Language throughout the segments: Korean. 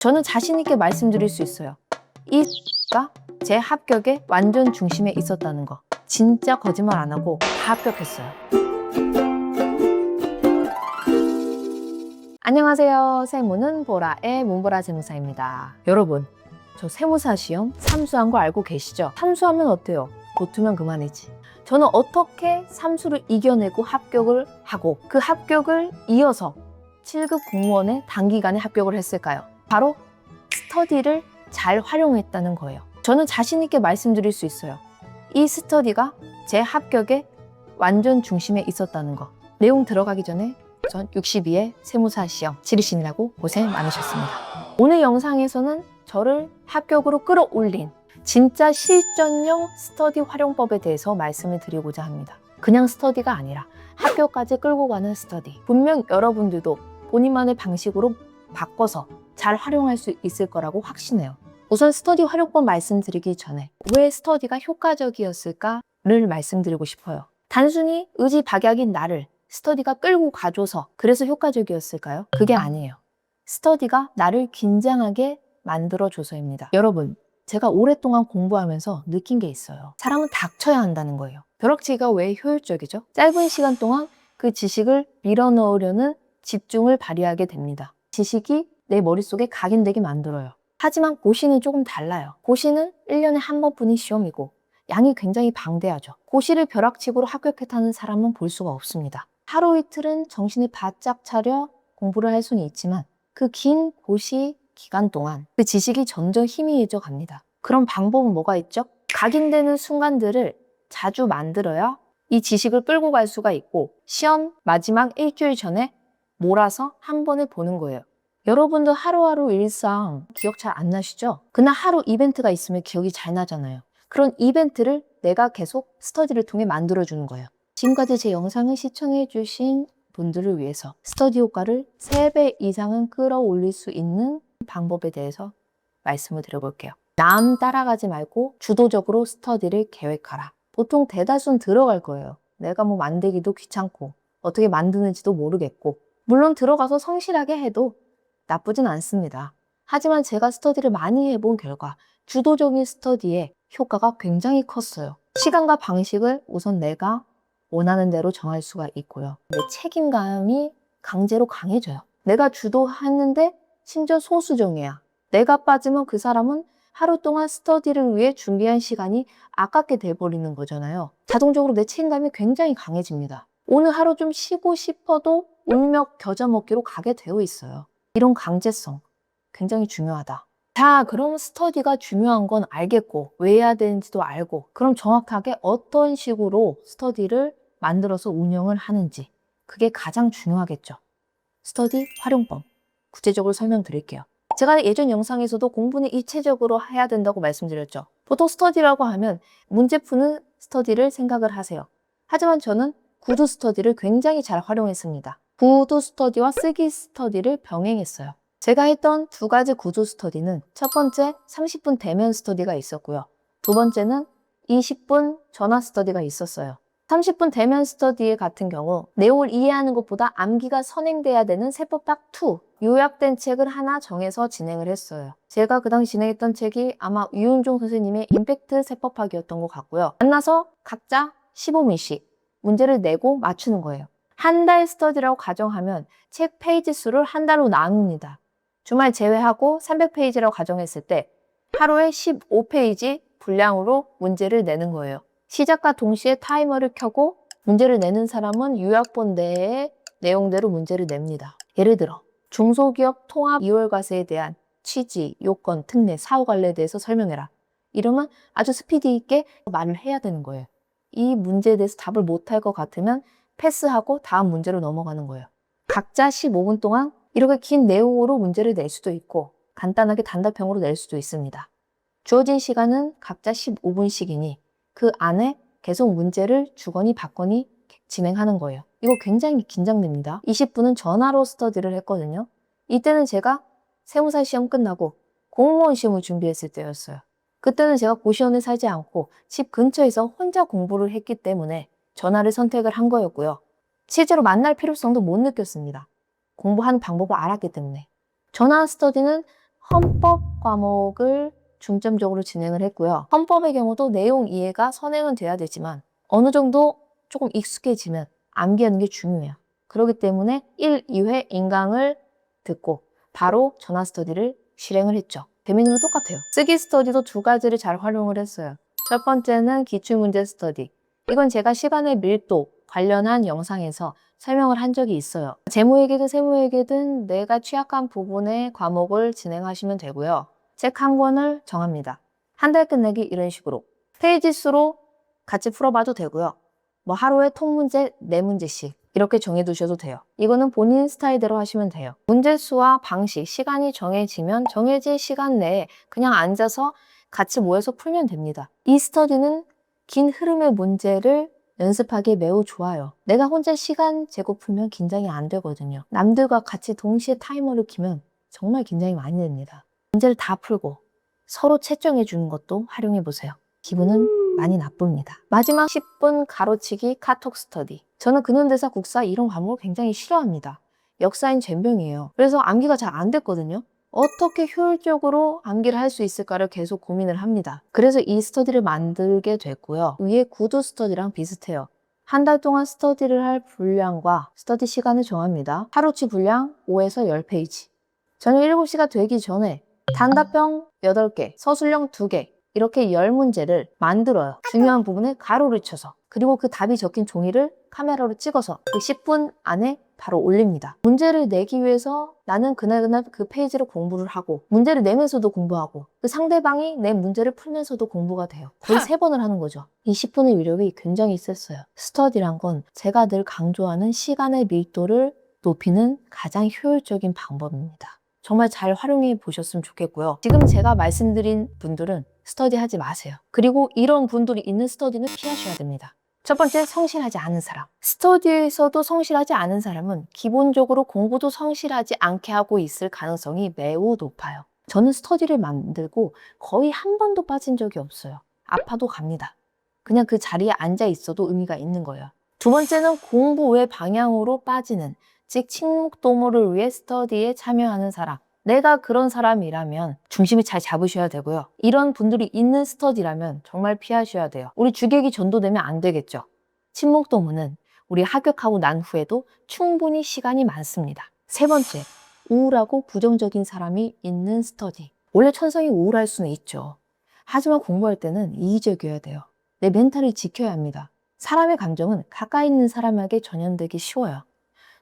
저는 자신 있게 말씀드릴 수 있어요. 이가 제 합격의 완전 중심에 있었다는 거. 진짜 거짓말 안 하고 다 합격했어요. 안녕하세요. 세무는 보라의 문보라 세무사입니다. 여러분, 저 세무사 시험 삼수한 거 알고 계시죠? 삼수하면 어때요? 붙으면 그만이지. 저는 어떻게 삼수를 이겨내고 합격을 하고 그 합격을 이어서 7급 공무원에 단기간에 합격을 했을까요? 바로 스터디를 잘 활용했다는 거예요. 저는 자신 있게 말씀드릴 수 있어요. 이 스터디가 제 합격의 완전 중심에 있었다는 거. 내용 들어가기 전에 전 62회 세무사 시험 치르시느라고 고생 많으셨습니다. 오늘 영상에서는 저를 합격으로 끌어올린 진짜 실전형 스터디 활용법에 대해서 말씀을 드리고자 합니다. 그냥 스터디가 아니라 합격까지 끌고 가는 스터디. 분명 여러분들도 본인만의 방식으로 바꿔서 잘 활용할 수 있을 거라고 확신해요. 우선 스터디 활용법 말씀드리기 전에 왜 스터디가 효과적이었을까를 말씀드리고 싶어요. 단순히 의지박약인 나를 스터디가 끌고 가줘서 그래서 효과적이었을까요? 그게 아니에요. 스터디가 나를 긴장하게 만들어줘서입니다. 여러분, 제가 오랫동안 공부하면서 느낀 게 있어요. 사람은 닥쳐야 한다는 거예요. 벼락치기가 왜 효율적이죠? 짧은 시간 동안 그 지식을 밀어넣으려는 집중을 발휘하게 됩니다. 지식이 내 머릿속에 각인되게 만들어요. 하지만 고시는 조금 달라요. 고시는 1년에 한 번뿐인 시험이고 양이 굉장히 방대하죠. 고시를 벼락치기로 합격했다는 사람은 볼 수가 없습니다. 하루 이틀은 정신을 바짝 차려 공부를 할 수는 있지만 그 긴 고시 기간 동안 그 지식이 점점 희미해져 갑니다. 그럼 방법은 뭐가 있죠? 각인되는 순간들을 자주 만들어야 이 지식을 끌고 갈 수가 있고 시험 마지막 일주일 전에 몰아서 한 번에 보는 거예요. 여러분도 하루하루 일상 기억 잘 안 나시죠? 그날 하루 이벤트가 있으면 기억이 잘 나잖아요. 그런 이벤트를 내가 계속 스터디를 통해 만들어주는 거예요. 지금까지 제 영상을 시청해주신 분들을 위해서 스터디 효과를 3배 이상은 끌어올릴 수 있는 방법에 대해서 말씀을 드려볼게요. 남 따라가지 말고 주도적으로 스터디를 계획하라. 보통 대다수는 들어갈 거예요. 내가 뭐 만들기도 귀찮고 어떻게 만드는지도 모르겠고 물론 들어가서 성실하게 해도 나쁘진 않습니다. 하지만 제가 스터디를 많이 해본 결과 주도적인 스터디의 효과가 굉장히 컸어요. 시간과 방식을 우선 내가 원하는 대로 정할 수가 있고요. 내 책임감이 강제로 강해져요. 내가 주도하는데 심지어 소수정예야. 내가 빠지면 그 사람은 하루 동안 스터디를 위해 준비한 시간이 아깝게 돼버리는 거잖아요. 자동적으로 내 책임감이 굉장히 강해집니다. 오늘 하루 좀 쉬고 싶어도 울며 겨자 먹기로 가게 되어 있어요. 이런 강제성 굉장히 중요하다. 자, 그럼 스터디가 중요한 건 알겠고 왜 해야 되는지도 알고 그럼 정확하게 어떤 식으로 스터디를 만들어서 운영을 하는지 그게 가장 중요하겠죠. 스터디 활용법 구체적으로 설명드릴게요. 제가 예전 영상에서도 공부는 입체적으로 해야 된다고 말씀드렸죠. 보통 스터디라고 하면 문제 푸는 스터디를 생각을 하세요. 하지만 저는 구두 스터디를 굉장히 잘 활용했습니다. 구두 스터디와 쓰기 스터디를 병행했어요. 제가 했던 2가지 구두 스터디는 첫 번째 30분 대면 스터디가 있었고요. 두 번째는 20분 전화 스터디가 있었어요. 30분 대면 스터디 같은 경우 내용을 이해하는 것보다 암기가 선행돼야 되는 세법학2 요약된 책을 하나 정해서 진행을 했어요. 제가 그 당시 진행했던 책이 아마 유은종 선생님의 임팩트 세법학이었던 것 같고요. 만나서 각자 15분씩 문제를 내고 맞추는 거예요. 한 달 스터디라고 가정하면 책 페이지 수를 한 달로 나눕니다. 주말 제외하고 300페이지라고 가정했을 때 하루에 15페이지 분량으로 문제를 내는 거예요. 시작과 동시에 타이머를 켜고 문제를 내는 사람은 요약본 내의 내용대로 문제를 냅니다. 예를 들어 중소기업 통합 2월 과세에 대한 취지, 요건, 특례, 사후 관리에 대해서 설명해라. 이러면 아주 스피디 있게 말을 해야 되는 거예요. 이 문제에 대해서 답을 못할 것 같으면 패스하고 다음 문제로 넘어가는 거예요. 각자 15분 동안 이렇게 긴 내용으로 문제를 낼 수도 있고 간단하게 단답형으로 낼 수도 있습니다. 주어진 시간은 각자 15분씩이니 그 안에 계속 문제를 주거니 받거니 진행하는 거예요. 이거 굉장히 긴장됩니다. 20분은 전화로 스터디를 했거든요. 이때는 제가 세무사 시험 끝나고 공무원 시험을 준비했을 때였어요. 그때는 제가 고시원에 살지 않고 집 근처에서 혼자 공부를 했기 때문에 전화를 선택을 한 거였고요. 실제로 만날 필요성도 못 느꼈습니다. 공부하는 방법을 알았기 때문에. 전화 스터디는 헌법 과목을 중점적으로 진행을 했고요. 헌법의 경우도 내용 이해가 선행은 돼야 되지만 어느 정도 조금 익숙해지면 암기하는 게 중요해요. 그렇기 때문에 1, 2회 인강을 듣고 바로 전화 스터디를 실행을 했죠. 배민으로 똑같아요. 쓰기 스터디도 두 가지를 잘 활용을 했어요. 첫 번째는 기출문제 스터디. 이건 제가 시간의 밀도 관련한 영상에서 설명을 한 적이 있어요. 재무회계든 세무회계든 내가 취약한 부분의 과목을 진행하시면 되고요. 책 한 권을 정합니다. 한 달 끝내기 이런 식으로. 페이지 수로 같이 풀어봐도 되고요. 뭐 하루에 통문제 4문제씩 이렇게 정해두셔도 돼요. 이거는 본인 스타일대로 하시면 돼요. 문제 수와 방식, 시간이 정해지면 정해진 시간 내에 그냥 앉아서 같이 모여서 풀면 됩니다. 이 스터디는 긴 흐름의 문제를 연습하기 매우 좋아요. 내가 혼자 시간 재고 풀면 긴장이 안 되거든요. 남들과 같이 동시에 타이머를 키면 정말 긴장이 많이 됩니다. 문제를 다 풀고 서로 채점해 주는 것도 활용해 보세요. 기분은 많이 나쁩니다. 마지막 10분 가로치기 카톡 스터디. 저는 근현대사 국사 이런 과목을 굉장히 싫어합니다. 역사인 젬병이에요. 그래서 암기가 잘 안 됐거든요. 어떻게 효율적으로 암기를 할 수 있을까를 계속 고민을 합니다. 그래서 이 스터디를 만들게 됐고요. 위에 구두 스터디랑 비슷해요. 한 달 동안 스터디를 할 분량과 스터디 시간을 정합니다. 하루치 분량 5에서 10페이지. 저녁 7시가 되기 전에 단답형 8개, 서술형 2개 이렇게 10문제를 만들어요. 중요한 부분에 가로를 쳐서. 그리고 그 답이 적힌 종이를 카메라로 찍어서 그 10분 안에 바로 올립니다. 문제를 내기 위해서 나는 그날 그 페이지를 공부를 하고 문제를 내면서도 공부하고 그 상대방이 내 문제를 풀면서도 공부가 돼요. 거의 3번을 하는 거죠. 이 10분의 위력이 굉장히 셌어요. 스터디란 건 제가 늘 강조하는 시간의 밀도를 높이는 가장 효율적인 방법입니다. 정말 잘 활용해 보셨으면 좋겠고요. 지금 제가 말씀드린 분들은 스터디 하지 마세요. 그리고 이런 분들이 있는 스터디는 피하셔야 됩니다. 첫 번째, 성실하지 않은 사람. 스터디에서도 성실하지 않은 사람은 기본적으로 공부도 성실하지 않게 하고 있을 가능성이 매우 높아요. 저는 스터디를 만들고 거의 한 번도 빠진 적이 없어요. 아파도 갑니다. 그냥 그 자리에 앉아 있어도 의미가 있는 거예요. 두 번째는 공부 외 방향으로 빠지는, 즉 친목도모를 위해 스터디에 참여하는 사람. 내가 그런 사람이라면 중심을 잘 잡으셔야 되고요. 이런 분들이 있는 스터디라면 정말 피하셔야 돼요. 우리 주객이 전도되면 안 되겠죠. 친목도모는 우리 합격하고 난 후에도 충분히 시간이 많습니다. 세 번째, 우울하고 부정적인 사람이 있는 스터디. 원래 천성이 우울할 수는 있죠. 하지만 공부할 때는 이기적이어야 돼요. 내 멘탈을 지켜야 합니다. 사람의 감정은 가까이 있는 사람에게 전염되기 쉬워요.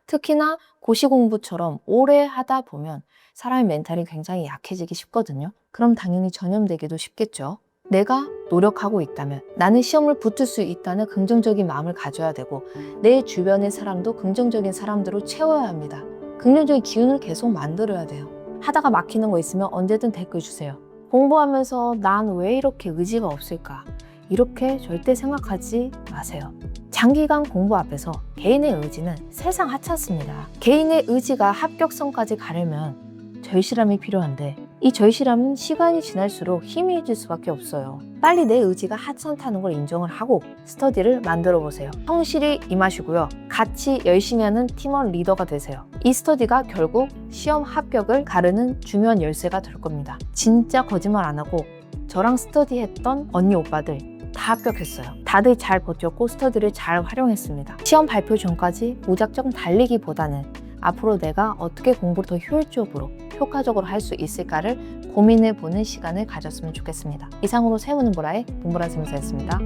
특히나 고시 공부처럼 오래 하다 보면 사람의 멘탈이 굉장히 약해지기 쉽거든요. 그럼 당연히 전염되기도 쉽겠죠. 내가 노력하고 있다면 나는 시험을 붙을 수 있다는 긍정적인 마음을 가져야 되고 내 주변의 사람도 긍정적인 사람들로 채워야 합니다. 긍정적인 기운을 계속 만들어야 돼요. 하다가 막히는 거 있으면 언제든 댓글 주세요. 공부하면서 난 왜 이렇게 의지가 없을까? 이렇게 절대 생각하지 마세요. 장기간 공부 앞에서 개인의 의지는 세상 하찮습니다. 개인의 의지가 합격선까지 가려면 절실함이 필요한데 이 절실함은 시간이 지날수록 희미해질 수밖에 없어요. 빨리 내 의지가 하찮다는 걸 인정을 하고 스터디를 만들어 보세요. 성실히 임하시고요. 같이 열심히 하는 팀원 리더가 되세요. 이 스터디가 결국 시험 합격을 가르는 중요한 열쇠가 될 겁니다. 진짜 거짓말 안 하고 저랑 스터디 했던 언니 오빠들 다 합격했어요. 다들 잘 버텼고 스터디를 잘 활용했습니다. 시험 발표 전까지 무작정 달리기보다는 앞으로 내가 어떻게 공부를 더 효율적으로 효과적으로 할 수 있을까를 고민해보는 시간을 가졌으면 좋겠습니다. 이상으로 세우는 보라의 문보라 세무사였습니다.